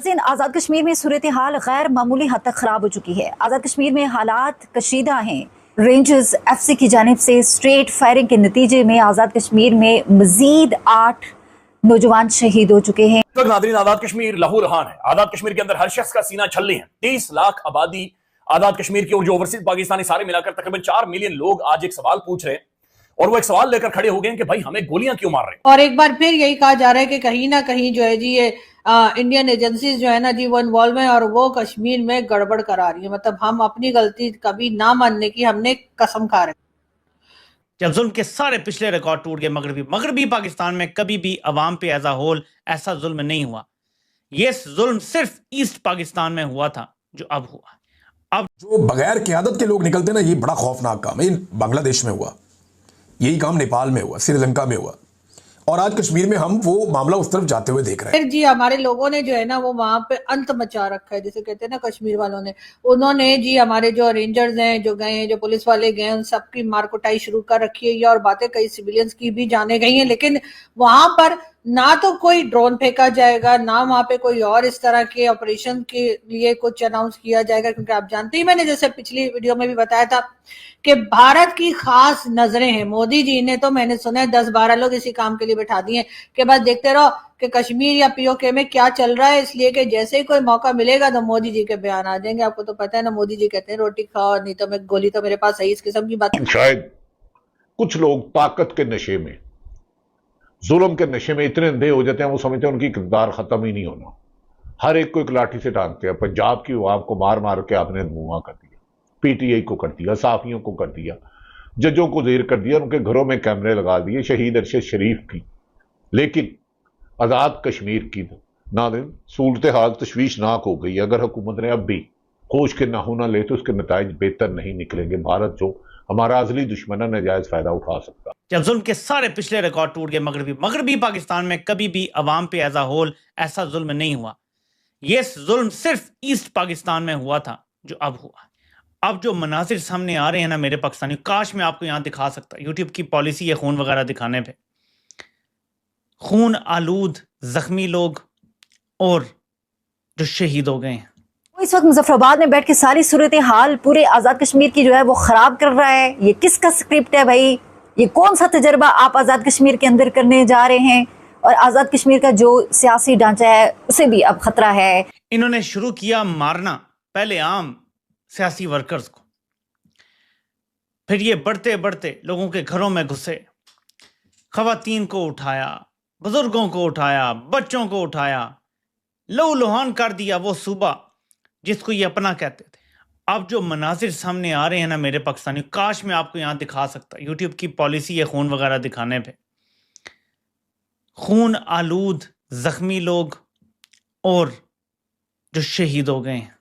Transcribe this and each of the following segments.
आज़ाद कश्मीर में सूरत हाल गैर मामूली हद तक ख़राब हो चुकी है। आज़ाद कश्मीर में हालात कशीदा हैं। रेंजर्स एफसी की जानिब से स्ट्रेट फायरिंग के नतीजे में आज़ाद कश्मीर में मजीद 8 नौजवान शहीद हो चुके हैं। तो नाज़रीन, आज़ाद कश्मीर लहू लहान है। आज़ाद कश्मीर के अंदर हर शख्स का सीना छल्ले है। 30 लाख आबादी आज़ाद कश्मीर की और जो ओवरसीज पाकिस्तानी सारे मिलाकर तकरीबन 4 मिलियन लोग आज एक सवाल पूछ रहे हैं और वो एक सवाल लेकर खड़े हो गए कि भाई हमें गोलियां क्यों मार रहे हैं। और एक बार फिर यही कहा जा रहा है कि कहीं ना कहीं जो है जी ये इंडियन एजेंसीज जो है ना जी वो इन्वॉल्व है और वो कश्मीर में गड़बड़ करा रही है। मतलब हम अपनी गलती कभी ना मानने की हमने कसम खा रहे। जब जुल्म के सारे पिछले रिकॉर्ड टूट गए, मगरबी पाकिस्तान में कभी भी अवाम पे एज अ होल ऐसा जुल्म नहीं हुआ। ये जुल्म सिर्फ ईस्ट पाकिस्तान में हुआ था जो अब हुआ। अब जो बगैर क़यादत के लोग निकलते ना, ये बड़ा खौफनाक काम है। बांग्लादेश में हुआ, यही काम नेपाल में हुआ, श्रीलंका में हुआ, और आज कश्मीर में हम वो मामला उस तरफ जाते हुए देख रहे हैं। फिर जी हमारे लोगों ने जो है ना वो वहां पे अंत मचा रखा है, जैसे कहते हैं ना कश्मीर वालों ने। उन्होंने जी हमारे जो रेंजर्स हैं जो गए हैं, जो पुलिस वाले गए हैं, उन सबकी मार कुटाई शुरू कर रखी है और बातें कई सिविलियंस की भी जाने गई हैं। लेकिन वहां पर ना तो कोई ड्रोन फेंका जाएगा, ना वहां पे कोई और इस तरह के ऑपरेशन के लिए कुछ अनाउंस किया जाएगा, क्योंकि आप जानते ही, मैंने जैसे पिछली वीडियो में भी बताया था कि भारत की खास नजरें हैं। मोदी जी ने तो मैंने सुना है 10-12 लोग इसी काम के लिए बैठा दिए कि बस देखते रहो कि कश्मीर या पीओके में क्या चल रहा है, इसलिए कि जैसे ही कोई मौका मिलेगा तो मोदी जी के बयान आ जाएंगे। आपको तो पता है ना, मोदी जी कहते हैं रोटी खाओ नहीं तो मैं गोली तो मेरे पास है, इस किस्म की बात। शायद कुछ लोग ताकत के नशे में, जुल्म के नशे में इतने अंधे हो जाते हैं, वो समझते हैं उनकी किरदार खत्म ही नहीं होना। हर एक को एक लाठी से टांगते हैं। पंजाब की आवाम को मार मार के आपने मुआ कर दिया, पीटीआई को कर दिया, साफियों को कर दिया, जजों को जेर कर दिया, उनके घरों में कैमरे लगा दिए, शहीद अरशद शरीफ की। लेकिन आज़ाद कश्मीर की नाज़रीन सूरत हाल तशवीशनाक हो गई। अगर हुकूमत ने अब भी होश के नाहू ना ले तो उसके नताइज बेहतर नहीं निकलेंगे। भारत जो हमारा अजली दुश्मन है, नाजायज फायदा उठा सकता। जब जुल्म के सारे पिछले रिकॉर्ड टूट गए, मगरबी पाकिस्तान में कभी भी अवाम पे एज अ होल ऐसा जुल्म नहीं हुआ। ये जुल्म सिर्फ ईस्ट पाकिस्तान में हुआ था जो अब हुआ। अब जो मनाजिर सामने आ रहे हैं ना मेरे पाकिस्तानी, काश मैं आपको यहां दिखा सकता। यूट्यूब की पॉलिसी है खून वगैरह दिखाने पे। खून आलूद जख्मी लोग और जो शहीद हो गए हैं। इस वक्त मुजफ्फराबाद में बैठ के सारी सूरत हाल पूरे आज़ाद कश्मीर की जो है वो ख़राब कर रहा है। ये किसका स्क्रिप्ट है भाई? ये कौन सा तजर्बा आप आज़ाद कश्मीर के अंदर करने जा रहे हैं? और आज़ाद कश्मीर का जो सियासी ढांचा है उसे भी अब खतरा है। इन्होंने शुरू किया मारना पहले आम सियासी वर्कर्स को, फिर ये बढ़ते बढ़ते लोगों के घरों में घुसे, खवातीन को उठाया, बुजुर्गों को उठाया, बच्चों को उठाया, लहू लुहान कर दिया वो सूबा जिसको ये अपना कहते थे। अब जो मनाजिर सामने आ रहे हैं ना मेरे पाकिस्तानी, काश मैं आपको यहां दिखा सकता। यूट्यूब की पॉलिसी है खून वगैरह दिखाने पे। खून आलूद जख्मी लोग और जो शहीद हो गए हैं,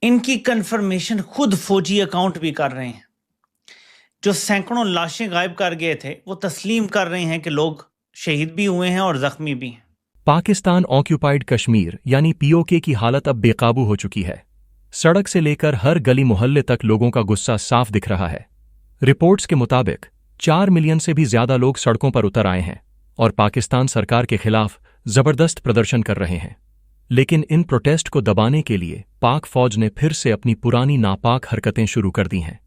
इनकी कंफर्मेशन खुद फौजी अकाउंट भी कर रहे हैं। जो सैकड़ों लाशें गायब कर गए थे वो तस्लीम कर रहे हैं कि लोग शहीद भी हुए हैं और जख्मी भी हैं। पाकिस्तान ऑक्यूपाइड कश्मीर यानी पीओके की हालत अब बेकाबू हो चुकी है। सड़क से लेकर हर गली मोहल्ले तक लोगों का गुस्सा साफ दिख रहा है। रिपोर्ट्स के मुताबिक 4 मिलियन से भी ज्यादा लोग सड़कों पर उतर आए हैं और पाकिस्तान सरकार के खिलाफ जबरदस्त प्रदर्शन कर रहे हैं। लेकिन इन प्रोटेस्ट को दबाने के लिए पाक फौज ने फिर से अपनी पुरानी नापाक हरकतें शुरू कर दी हैं।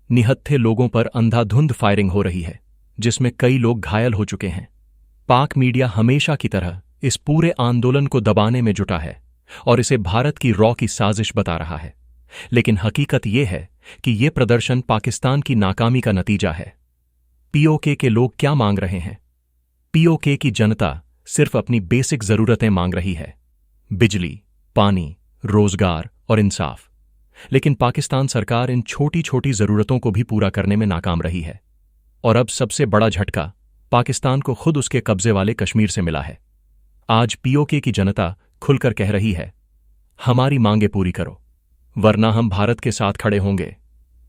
निहत्थे लोगों पर अंधाधुंध फायरिंग हो रही है, जिसमें कई लोग घायल हो चुके हैं। पाक मीडिया हमेशा की तरह इस पूरे आंदोलन को दबाने में जुटा है और इसे भारत की रॉ की साजिश बता रहा है। लेकिन हकीकत यह है कि यह प्रदर्शन पाकिस्तान की नाकामी का नतीजा है। पीओके के लोग क्या मांग रहे हैं? पीओके की जनता सिर्फ अपनी बेसिक जरूरतें मांग रही है, बिजली, पानी, रोजगार और इंसाफ। लेकिन पाकिस्तान सरकार इन छोटी छोटी जरूरतों को भी पूरा करने में नाकाम रही है। और अब सबसे बड़ा झटका पाकिस्तान को खुद उसके कब्जे वाले कश्मीर से मिला है। आज पीओके की जनता खुलकर कह रही है, हमारी मांगे पूरी करो वरना हम भारत के साथ खड़े होंगे।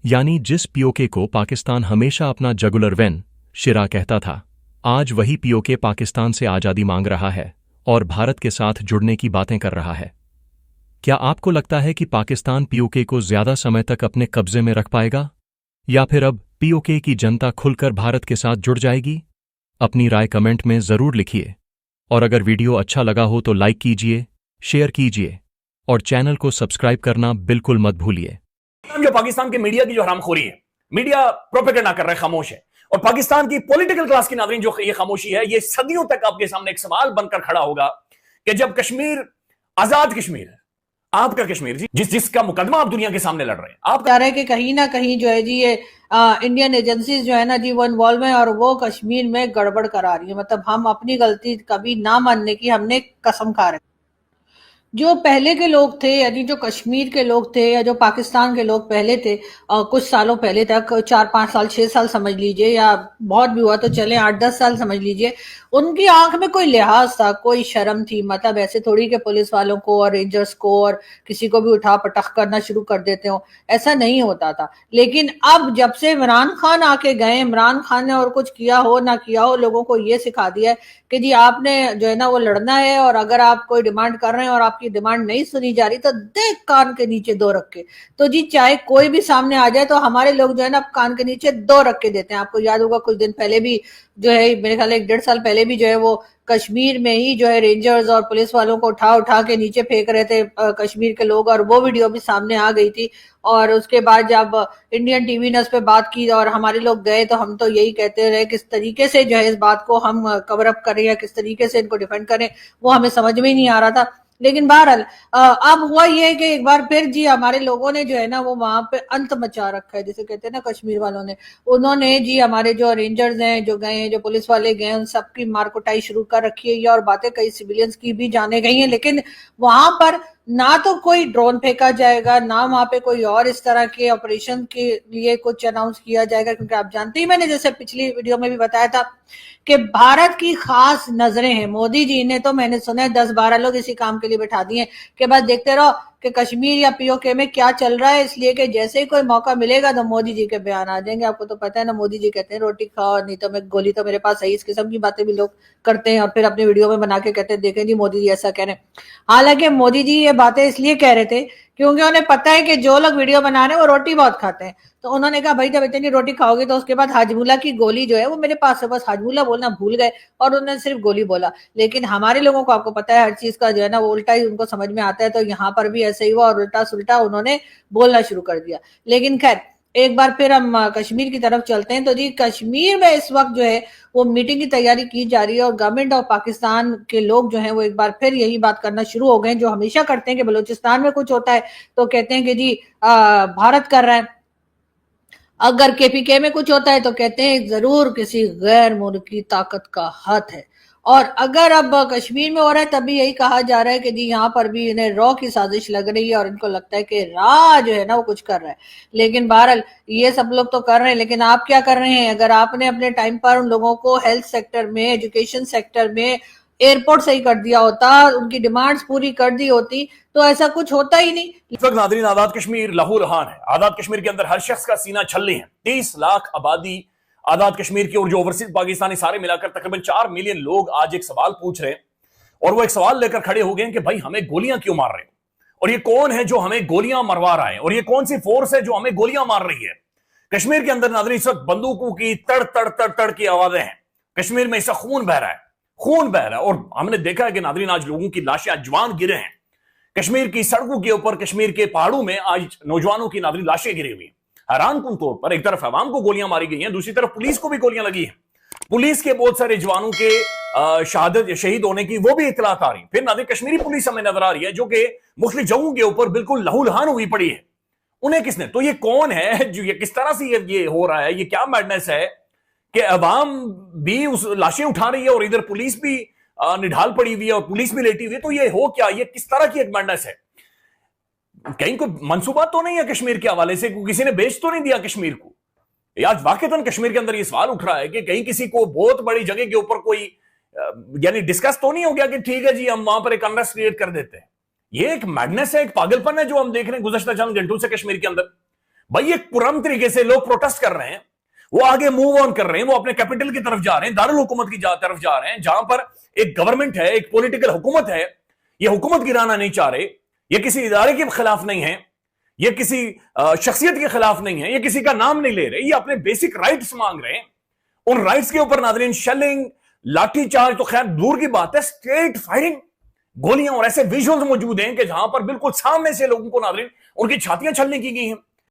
यानी जिस पीओके को पाकिस्तान हमेशा अपना जगुलर वेन शिरा कहता था, आज वही पीओके पाकिस्तान से आजादी मांग रहा है और भारत के साथ जुड़ने की बातें कर रहा है। क्या आपको लगता है कि पाकिस्तान पीओके को ज्यादा समय तक अपने कब्जे में रख पाएगा, या फिर अब पीओके की जनता खुलकर भारत के साथ जुड़ जाएगी? अपनी राय कमेंट में जरूर लिखिए और अगर वीडियो अच्छा लगा हो तो लाइक कीजिए, शेयर कीजिए और चैनल को सब्सक्राइब करना बिल्कुल मत भूलिए। जो पाकिस्तान के मीडिया की जो हरामखोरी है, मीडिया प्रोपेगेंडा कर रहा है, खामोश है, और पाकिस्तान की पॉलिटिकल क्लास की नाज़रीन जो ये खामोशी है, ये सदियों तक आपके सामने एक सवाल बनकर खड़ा होगा कि जब कश्मीर आजाद कश्मीर है, आपका कश्मीर जी, जिसका मुकदमा आप दुनिया के सामने लड़ रहे हैं, आप चाह रहे हैं कि कहीं ना कहीं जो है जी ये इंडियन एजेंसीज जो है ना जी वो इन्वॉल्व है और वो कश्मीर में गड़बड़ करा रही है। मतलब हम अपनी गलती कभी ना मानने की हमने कसम खा रहे हैं। जो पहले के लोग थे यानी जो कश्मीर के लोग थे या जो पाकिस्तान के लोग पहले थे, कुछ सालों पहले तक 4-5 साल 6 साल समझ लीजिए, या बहुत भी हुआ तो चले 8-10 साल समझ लीजिए, उनकी आंख में कोई लिहाज था, कोई शर्म थी। मतलब ऐसे थोड़ी के पुलिस वालों को और रेंजर्स को और किसी को भी उठा पटक करना शुरू कर देते हो, ऐसा नहीं होता था। लेकिन अब जब से इमरान खान आके गए, इमरान खान ने और कुछ किया हो ना किया हो, लोगों को ये सिखा दिया है कि जी आपने जो है ना वो लड़ना है, और अगर आप कोई डिमांड कर रहे हैं और आपकी डिमांड नहीं सुनी जा रही तो देख कान के नीचे 2 रख के। तो जी चाहे कोई भी सामने आ जाए तो हमारे लोग जो है ना कान के नीचे 2 रख के देते हैं। आपको याद होगा कुछ दिन पहले भी जो है, मेरे ख्याल 1-1.5 साल पहले भी जो है वो कश्मीर में ही जो है रेंजर्स और पुलिस वालों को उठा उठा के नीचे फेंक रहे थे कश्मीर के लोग, और वो वीडियो भी सामने आ गई थी। और उसके बाद जब इंडियन टीवी ने उस पर बात की और हमारे लोग गए तो हम तो यही कहते रहे किस तरीके से जो है इस बात को हम कवर अप करें या किस तरीके से इनको डिफेंड करें, वो हमें समझ में ही नहीं आ रहा था। लेकिन बहरहाल अब हुआ ये है कि एक बार फिर जी हमारे लोगों ने जो है ना वो वहां पे अंत मचा रखा है, जिसे कहते हैं ना कश्मीर वालों ने। उन्होंने जी हमारे जो रेंजर्स हैं जो गए हैं, जो पुलिस वाले गए हैं, उन सबकी मार कुटाई शुरू कर रखी है, और बातें कई सिविलियंस की भी जाने गई हैं। लेकिन वहां पर ना तो कोई ड्रोन फेंका जाएगा, ना वहां पे कोई और इस तरह के ऑपरेशन के लिए कुछ अनाउंस किया जाएगा, क्योंकि आप जानते ही, मैंने जैसे पिछली वीडियो में भी बताया था कि भारत की खास नजरें हैं। मोदी जी ने तो मैंने सुना है 10-12 लोग इसी काम के लिए बैठा दिए कि बस देखते रहो कि कश्मीर या पीओके में क्या चल रहा है, इसलिए कि जैसे ही कोई मौका मिलेगा तो मोदी जी के बयान आ जाएंगे। आपको तो पता है ना, मोदी जी कहते हैं रोटी खाओ नहीं तो मैं गोली तो मेरे पास है। इस किस्म की बातें भी लोग करते हैं और फिर अपनी वीडियो में बना के कहते हैं देखें जी मोदी जी ऐसा कह रहे हैं। हालांकि मोदी जी ये बातें इसलिए कह रहे थे क्योंकि उन्हें पता है कि जो लोग वीडियो बना रहे हैं वो रोटी बहुत खाते हैं। तो उन्होंने कहा भाई जब इतनी रोटी खाओगे तो उसके बाद हाजमूला की गोली जो है वो मेरे पास है, बस हाजमूला बोलना भूल गए और उन्होंने सिर्फ गोली बोला। लेकिन हमारे लोगों को आपको पता है हर चीज का जो है ना वो उल्टा ही उनको समझ में आता है, तो यहाँ पर भी ऐसे ही हुआ और उल्टा सुल्टा उन्होंने बोलना शुरू कर दिया। लेकिन खैर एक बार फिर हम कश्मीर की तरफ चलते हैं। तो जी कश्मीर में इस वक्त जो है वो मीटिंग की तैयारी की जा रही है, और गवर्नमेंट ऑफ पाकिस्तान के लोग जो हैं वो एक बार फिर यही बात करना शुरू हो गए जो हमेशा करते हैं कि बलूचिस्तान में कुछ होता है तो कहते हैं कि जी भारत कर रहा है, अगर केपीके में कुछ होता है तो कहते हैं जरूर किसी गैर मुल्की ताकत का हाथ है, और अगर अब कश्मीर में हो रहा है तभी यही कहा जा रहा है कि जी यहाँ पर भी इन्हें रॉ की साजिश लग रही है और इनको लगता है कि रा जो है ना वो कुछ कर रहा है। लेकिन बहरहाल ये सब लोग तो कर रहे हैं, लेकिन आप क्या कर रहे हैं? अगर आपने अपने टाइम पर उन लोगों को हेल्थ सेक्टर में, एजुकेशन सेक्टर में, एयरपोर्ट सही कर दिया होता, उनकी डिमांड्स पूरी कर दी होती, तो ऐसा कुछ होता ही नहीं। इस वक्त नाज़रीन आजाद कश्मीर लहू लहान है। आजाद कश्मीर के अंदर हर शख्स का सीना छल्ले है। 30 लाख आबादी आजाद कश्मीर की, और जो ओवरसीज पाकिस्तानी सारे मिलाकर तकरीबन 4 मिलियन लोग आज एक सवाल पूछ रहे हैं, और वो एक सवाल लेकर खड़े हो गए हैं कि भाई हमें गोलियां क्यों मार रहे हो, और ये कौन है जो हमें गोलियां मरवा रहा है, और ये कौन सी फोर्स है जो हमें गोलियां मार रही है। कश्मीर के अंदर नाज़रीन इस वक्त बंदूकों की तड़ तड़ तड़ तड़ की आवाजें हैं। कश्मीर में इसका खून बह रहा है, खून बह रहा है, और हमने देखा है कि नाज़रीन आज लोगों की लाशें आज जवान गिरे हैं। कश्मीर की सड़कों के ऊपर, कश्मीर के पहाड़ों में आज नौजवानों की नाज़रीन लाशें गिरी हुई हैं। हैरान कुन तौर पर एक तरफ अवाम को गोलियां मारी गई हैं, दूसरी तरफ पुलिस को भी गोलियां लगी हैं। पुलिस के बहुत सारे जवानों के शहादत शहीद होने की वो भी इतलात आ रही। फिर नाज़रीन कश्मीरी पुलिस हमें नजर आ रही है जो कि मुख्तलिफ जगहों के ऊपर बिल्कुल लहूलुहान हुई पड़ी है। उन्हें किसने, तो ये कौन है जो, ये किस तरह से ये हो रहा है, ये क्या मैडनेस है कि अवाम भी उस लाशें उठा रही है और इधर पुलिस भी निढाल पड़ी हुई है और पुलिस भी लेटी हुई है। तो ये हो क्या, ये किस तरह की एक मैडनेस है? कहीं कोई मंसूबा तो नहीं है कश्मीर के हवाले से, किसी ने बेच तो नहीं दिया कश्मीर को? आज वाकईतन कश्मीर के अंदर ये सवाल उठ रहा है कि कहीं किसी को बहुत बड़ी जगह के ऊपर कोई यानी डिस्कस तो नहीं हो गया कि ठीक है जी हम वहां पर एक अनरेस्ट क्रिएट कर देते हैं। ये एक मैडनेस है, एक पागलपन है जो हम देख रहे हैं गुज़श्ता चंद घंटों से कश्मीर के अंदर। भाई एक पुरम तरीके से लोग प्रोटेस्ट कर रहे हैं, वो आगे मूव ऑन कर रहे हैं, वो अपने कैपिटल की तरफ जा रहे हैं, दारुल हुकूमत की तरफ जा रहे हैं, जहां पर एक गवर्नमेंट है, एक पॉलिटिकल हुकूमत है। ये हुकूमत गिराना नहीं चाह रहे, ये किसी इदारे के खिलाफ नहीं है, ये किसी शख्सियत के खिलाफ नहीं है, ये किसी का नाम नहीं ले रहे, ये अपने बेसिक राइट्स मांग रहे हैं। उन राइट्स के ऊपर नाज़रीन शेलिंग, लाठीचार्ज तो खैर दूर की बात है, स्ट्रेट फायरिंग, गोलियां, और ऐसे विजुअल्स मौजूद हैं कि जहां पर बिल्कुल सामने से लोगों को नाज़रीन उनकी छातियां छलनी की गई हैं।